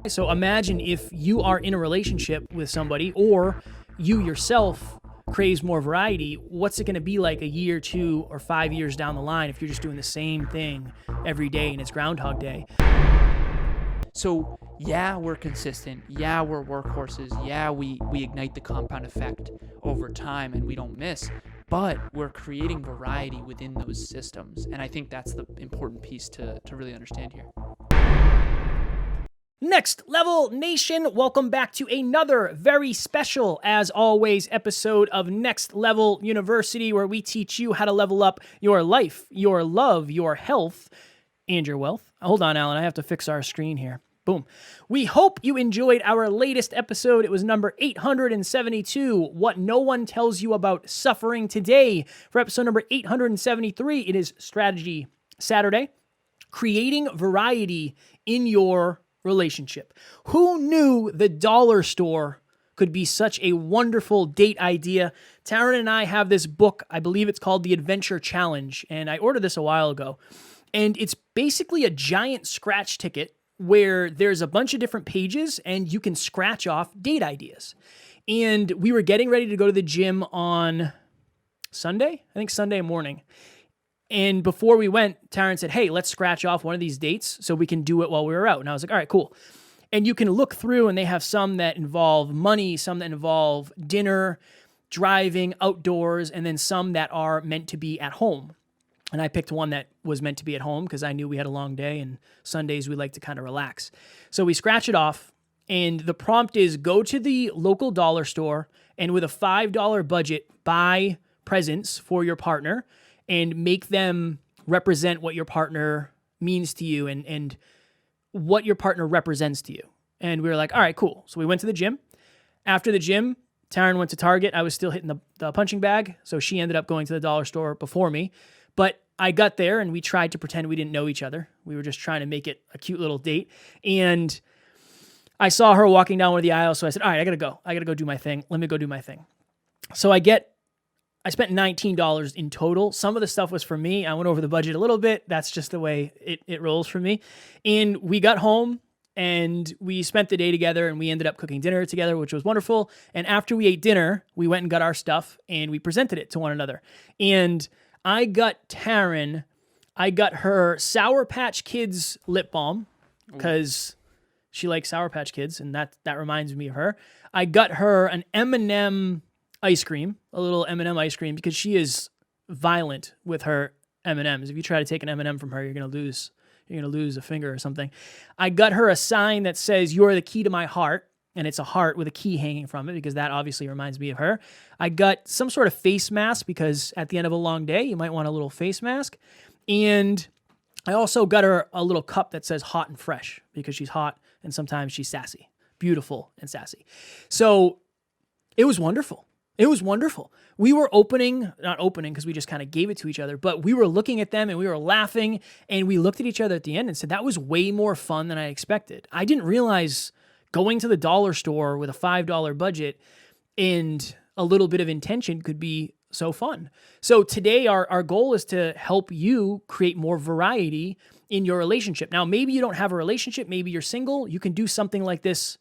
So imagine if you are in a relationship with somebody or you yourself craves more variety, what's it going to be like a year, 2 or 5 years down the line if you're just doing the same thing every day and it's Groundhog Day? So yeah, we're consistent. Yeah, we're workhorses. Yeah, we ignite the compound effect over time and we don't miss. But we're creating variety within those systems. And I think that's the important piece to really understand here. Next Level Nation, welcome back to another very special, as always, episode of Next Level University, where we teach you how to level up your life, your love, your health, and your wealth. Hold on, Alan, I have to fix our screen here. Boom. We hope you enjoyed our latest episode. It was number 872, What No One Tells You About Suffering. Today, for episode number 873, it is Strategy Saturday, creating variety in your relationship. Who knew the dollar store could be such a wonderful date idea? Tarryn and I have this book, I believe it's called The Adventure Challenge, and I ordered this a while ago. And it's basically a giant scratch ticket where there's a bunch of different pages and you can scratch off date ideas. And we were getting ready to go to the gym on Sunday, I think Sunday morning. And before we went, Tarryn said, hey, let's scratch off one of these dates so we can do it while we were out. And I was like, all right, cool. And you can look through and they have some that involve money, some that involve dinner, driving, outdoors, and then some that are meant to be at home. And I picked one that was meant to be at home because I knew we had a long day and Sundays we like to kind of relax. So we scratch it off and the prompt is go to the local dollar store and with a $5 budget, buy presents for your partner and make them represent what your partner means to you and what your partner represents to you. And we were like, all right, cool. So we went to the gym. After the gym, Tarryn went to Target. I was still hitting the punching bag. So she ended up going to the dollar store before me. But I got there and we tried to pretend we didn't know each other. We were just trying to make it a cute little date. And I saw her walking down one of the aisles. So I said, all right, I got to go. I got to go do my thing. Let me go do my thing. So I spent $19 in total. Some of the stuff was for me. I went over the budget a little bit. That's just the way it rolls for me. And we got home and we spent the day together and we ended up cooking dinner together, which was wonderful. And after we ate dinner, we went and got our stuff and we presented it to one another. And I got Tarryn, I got her Sour Patch Kids lip balm because she likes Sour Patch Kids and that reminds me of her. I got her an M&M ice cream, a little M&M ice cream, because she is violent with her M&Ms. If you try to take an M&M from her, you're gonna lose a finger or something. I got her a sign that says, "You are the key to my heart," and it's a heart with a key hanging from it because that obviously reminds me of her. I got some sort of face mask because at the end of a long day, you might want a little face mask. And I also got her a little cup that says hot and fresh because she's hot and sometimes she's sassy, beautiful and sassy. So it was wonderful. It was wonderful. We were not opening because we just kind of gave it to each other, but we were looking at them and we were laughing and we looked at each other at the end and said, that was way more fun than I expected. I didn't realize going to the dollar store with a $5 budget and a little bit of intention could be so fun. So today our goal is to help you create more variety in your relationship. Now, maybe you don't have a relationship, maybe you're single, you can do something like this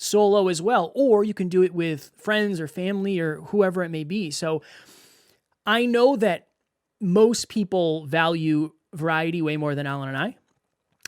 solo as well, or you can do it with friends or family or whoever it may be. So I know that most people value variety way more than Alan and I,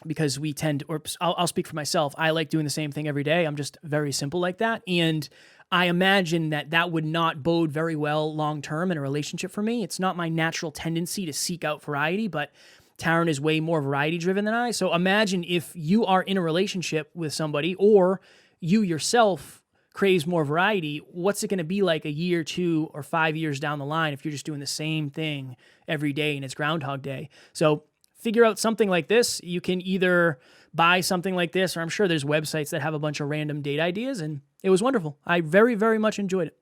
because we tend, or I'll speak for myself, I like doing the same thing every day. I'm just very simple like that. And I imagine that would not bode very well long-term in a relationship for me. It's not my natural tendency to seek out variety, but Tarryn is way more variety-driven than I. So imagine if you are in a relationship with somebody or you yourself craves more variety, what's it going to be like a year, 2 or 5 years down the line if you're just doing the same thing every day and it's Groundhog Day? So figure out something like this. You can either buy something like this, or I'm sure there's websites that have a bunch of random date ideas, and it was wonderful. I very, very much enjoyed it.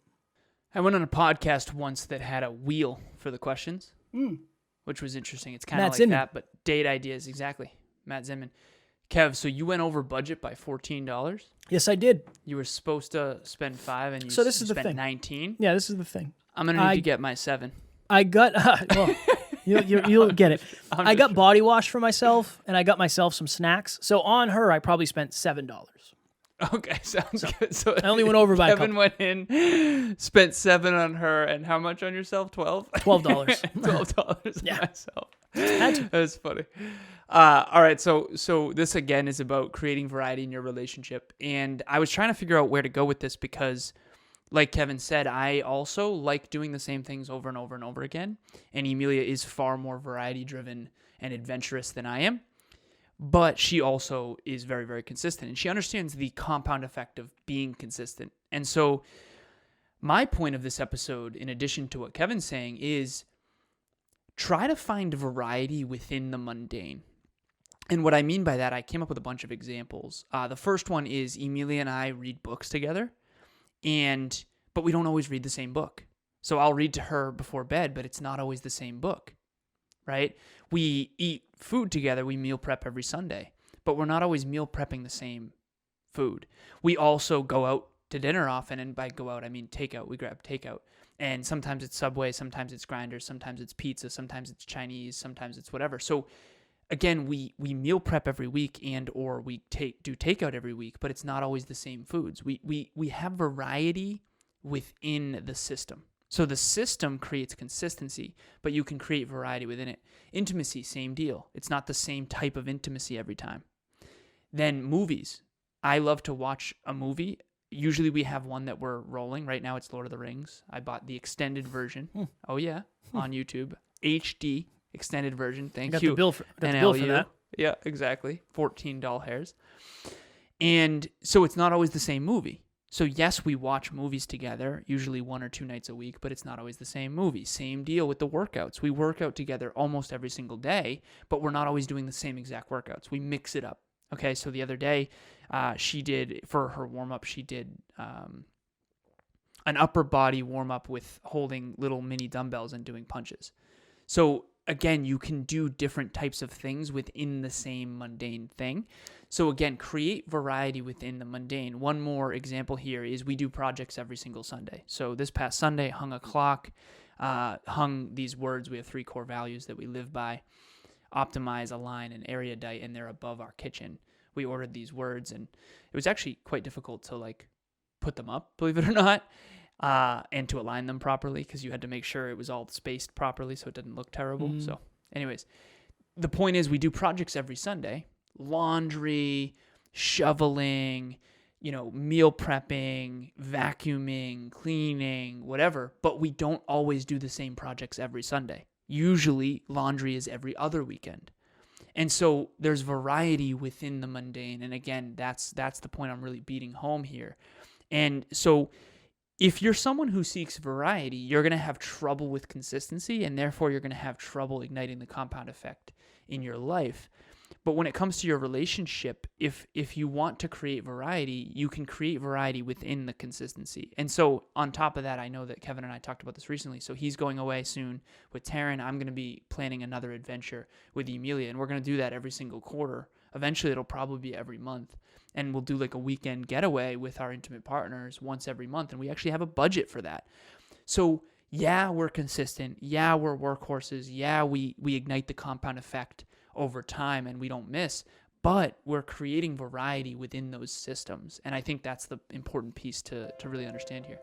I went on a podcast once that had a wheel for the questions, which was interesting. It's kind of like that, but date ideas, exactly. Matt Zinman. Kev, so you went over budget by $14? Yes, I did. You were supposed to spend $5 and you spent $19? Yeah, this is the thing. I'm going to need to get my $7. I got, well, You'll get it. I got joking. body wash for myself, and I got myself some snacks. So on her, I probably spent $7. Okay, sounds good. So I only went over by a Kevin couple. went in, spent $7 on her, and how much on yourself? $12. $12. $12 Yeah. on myself. Had to. That's funny. All right, so this again is about creating variety in your relationship, and I was trying to figure out where to go with this because, like Kevin said, I also like doing the same things over and over and over again, and Emilia is far more variety driven and adventurous than I am. But she also is very, very consistent, and she understands the compound effect of being consistent. And so my point of this episode, in addition to what Kevin's saying, is try to find variety within the mundane. And what I mean by that, I came up with a bunch of examples. The first one is Emilia and I read books together, but we don't always read the same book. So I'll read to her before bed, but it's not always the same book, right? We eat food together, we meal prep every Sunday, but we're not always meal prepping the same food. We also go out to dinner often, and by go out, I mean takeout. We grab takeout. And sometimes it's Subway, sometimes it's Grinders, sometimes it's pizza, sometimes it's Chinese, sometimes it's whatever. So again, we meal prep every week and or we do takeout every week, but it's not always the same foods. We have variety within the system. So the system creates consistency, but you can create variety within it. Intimacy, same deal. It's not the same type of intimacy every time. Then movies. I love to watch a movie. Usually we have one that we're rolling. Right now it's Lord of the Rings. I bought the extended version. Oh yeah, on YouTube. HD extended version. Thank you. Got the bill for that. Yeah, exactly. $14 hairs. And so it's not always the same movie. So yes, we watch movies together, usually 1 or 2 nights a week, but it's not always the same movie. Same deal with the workouts. We work out together almost every single day, but we're not always doing the same exact workouts. We mix it up. Okay, so the other day, she did, for her warm-up, she did an upper body warm-up with holding little mini dumbbells and doing punches. So again, you can do different types of things within the same mundane thing. So again, create variety within the mundane. One more example here is we do projects every single Sunday. So this past Sunday, hung a clock, hung these words. We have 3 core values that we live by: optimize, align, and erudite, and they're above our kitchen. We ordered these words, and it was actually quite difficult to put them up, believe it or not, and to align them properly because you had to make sure it was all spaced properly so it didn't look terrible. So anyways, the point is we do projects every Sunday: laundry, shoveling, meal prepping, vacuuming, cleaning, whatever, but we don't always do the same projects every Sunday. Usually laundry is every other weekend. And so there's variety within the mundane. And again, that's the point I'm really beating home here. And so if you're someone who seeks variety, you're going to have trouble with consistency, and therefore you're going to have trouble igniting the compound effect in your life. But when it comes to your relationship, if you want to create variety, you can create variety within the consistency. And so on top of that, I know that Kevin and I talked about this recently. So he's going away soon with Tarryn. I'm going to be planning another adventure with Emilia, and we're going to do that every single quarter. Eventually, it'll probably be every month. And we'll do a weekend getaway with our intimate partners once every month. And we actually have a budget for that. So yeah, we're consistent. Yeah, we're workhorses. Yeah, we ignite the compound effect over time and we don't miss, but we're creating variety within those systems. And I think that's the important piece to really understand here.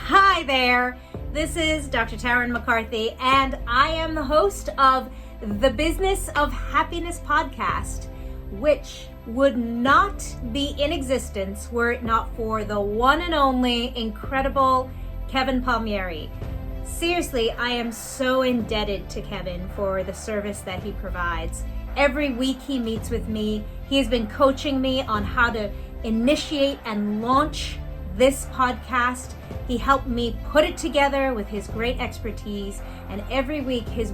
Hi there, this is Dr. Tarryn MacCarthy, and I am the host of the Business of Happiness podcast, which would not be in existence were it not for the one and only incredible Kevin Palmieri. Seriously, I am so indebted to Kevin for the service that he provides. Every week he meets with me. He has been coaching me on how to initiate and launch this podcast. He helped me put it together with his great expertise, and every week his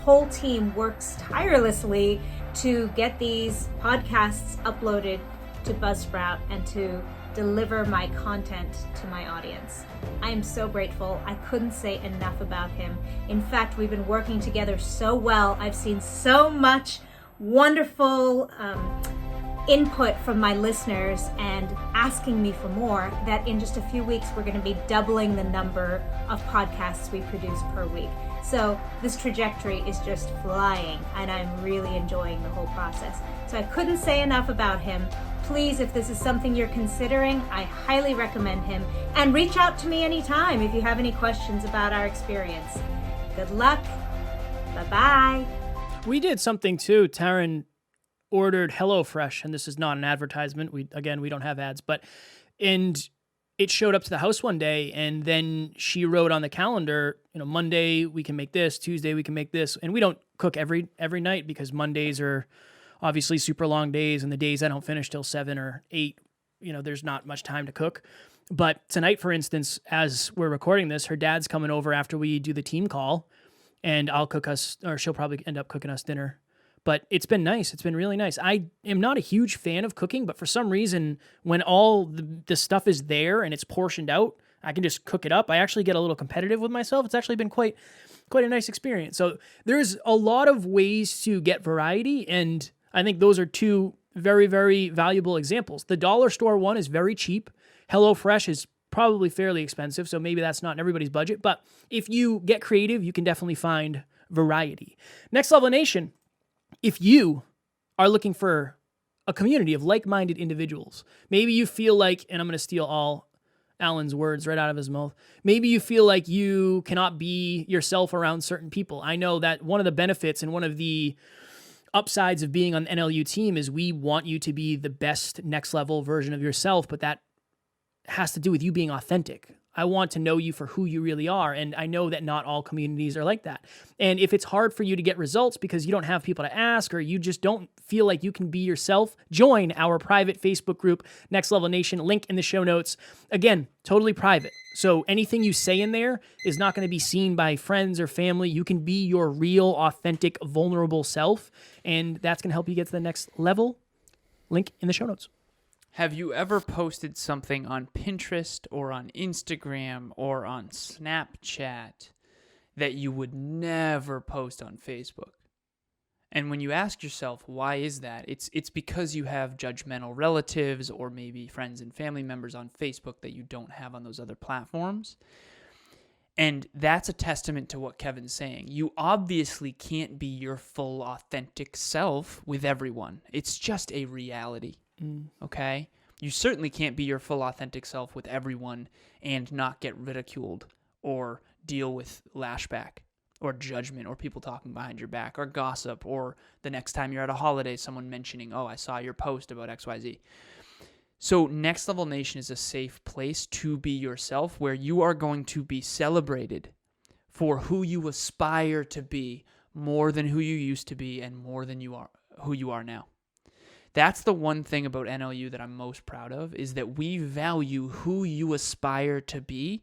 whole team works tirelessly to get these podcasts uploaded to Buzzsprout and to deliver my content to my audience. I am so grateful. I couldn't say enough about him. In fact, we've been working together so well. I've seen so much wonderful input from my listeners and asking me for more that in just a few weeks, we're going to be doubling the number of podcasts we produce per week. So this trajectory is just flying, and I'm really enjoying the whole process. So I couldn't say enough about him. Please, if this is something you're considering, I highly recommend him. And reach out to me anytime if you have any questions about our experience. Good luck. Bye-bye. We did something too. Tarryn ordered HelloFresh, and this is not an advertisement. We don't have ads, and it showed up to the house one day, and then she wrote on the calendar, Monday we can make this, Tuesday we can make this, and we don't cook every night because Mondays are obviously super long days, and the days I don't finish till 7 or 8, there's not much time to cook. But tonight, for instance, as we're recording this, her dad's coming over after we do the team call, and I'll cook us, or she'll probably end up cooking us dinner. But it's been nice. It's been really nice. I am not a huge fan of cooking, but for some reason, when all the stuff is there and it's portioned out, I can just cook it up. I actually get a little competitive with myself. It's actually been quite a nice experience. So there's a lot of ways to get variety, and I think those are two very, very valuable examples. The dollar store one is very cheap. HelloFresh is probably fairly expensive, so maybe that's not in everybody's budget. But if you get creative, you can definitely find variety. Next Level Nation. If you are looking for a community of like-minded individuals, maybe you feel like, and I'm going to steal all Alan's words right out of his mouth, maybe you feel like you cannot be yourself around certain people. I know that one of the benefits and one of the upsides of being on the NLU team is we want you to be the best next level version of yourself, but that has to do with you being authentic. I want to know you for who you really are, and I know that not all communities are like that. And if it's hard for you to get results because you don't have people to ask, or you just don't feel like you can be yourself, join our private Facebook group, Next Level Nation, link in the show notes. Again, totally private. So anything you say in there is not going to be seen by friends or family. You can be your real, authentic, vulnerable self, and that's going to help you get to the next level. Link in the show notes. Have you ever posted something on Pinterest or on Instagram or on Snapchat that you would never post on Facebook? And when you ask yourself, why is that? It's because you have judgmental relatives or maybe friends and family members on Facebook that you don't have on those other platforms. And that's a testament to what Kevin's saying. You obviously can't be your full authentic self with everyone. It's just a reality. Okay? You certainly can't be your full authentic self with everyone and not get ridiculed or deal with lashback or judgment or people talking behind your back or gossip or the next time you're at a holiday, someone mentioning, oh, I saw your post about XYZ. So Next Level Nation is a safe place to be yourself where you are going to be celebrated for who you aspire to be more than who you used to be and more than who you are now. That's the one thing about NLU that I'm most proud of, is that we value who you aspire to be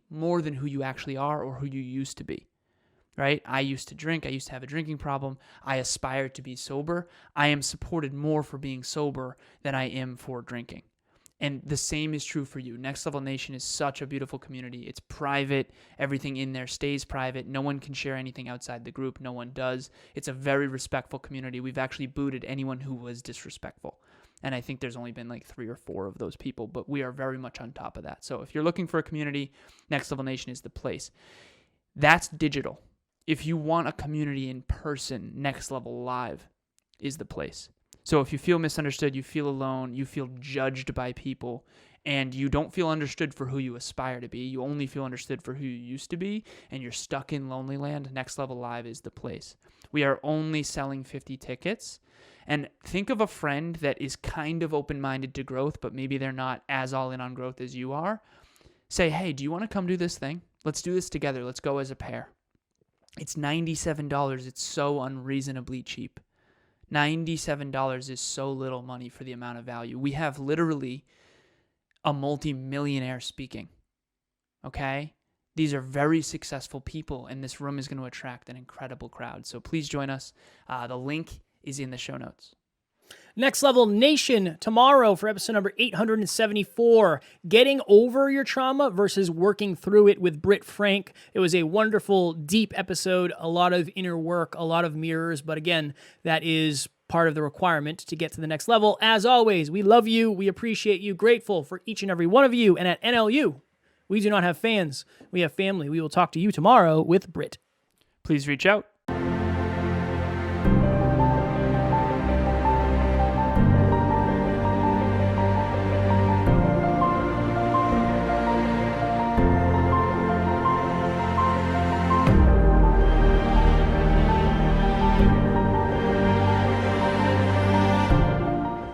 more than who you actually are or who you used to be, right? I used to drink. I used to have a drinking problem. I aspire to be sober. I am supported more for being sober than I am for drinking. And the same is true for you. Next Level Nation is such a beautiful community. It's private. Everything in there stays private. No one can share anything outside the group. No one does. It's a very respectful community. We've actually booted anyone who was disrespectful. And I think there's only been like 3 or 4 of those people, but we are very much on top of that. So if you're looking for a community, Next Level Nation is the place. That's digital. If you want a community in person, Next Level Live is the place. So if you feel misunderstood, you feel alone, you feel judged by people, and you don't feel understood for who you aspire to be, you only feel understood for who you used to be, and you're stuck in lonely land, Next Level Live is the place. We are only selling 50 tickets. And think of a friend that is kind of open-minded to growth, but maybe they're not as all in on growth as you are. Say, hey, do you want to come do this thing? Let's do this together. Let's go as a pair. It's $97. It's so unreasonably cheap. $97 is so little money for the amount of value. We have literally a multi-millionaire speaking. Okay? These are very successful people, and this room is going to attract an incredible crowd. So please join us. The link is in the show notes. Next Level Nation, tomorrow for episode number 874, Getting Over Your Trauma versus Working Through It with Britt Frank. It was a wonderful, deep episode, a lot of inner work, a lot of mirrors, but again, that is part of the requirement to get to the next level. As always, we love you, we appreciate you, grateful for each and every one of you, and at NLU, We do not have fans. We have family. We will talk to you tomorrow with Britt. Please reach out.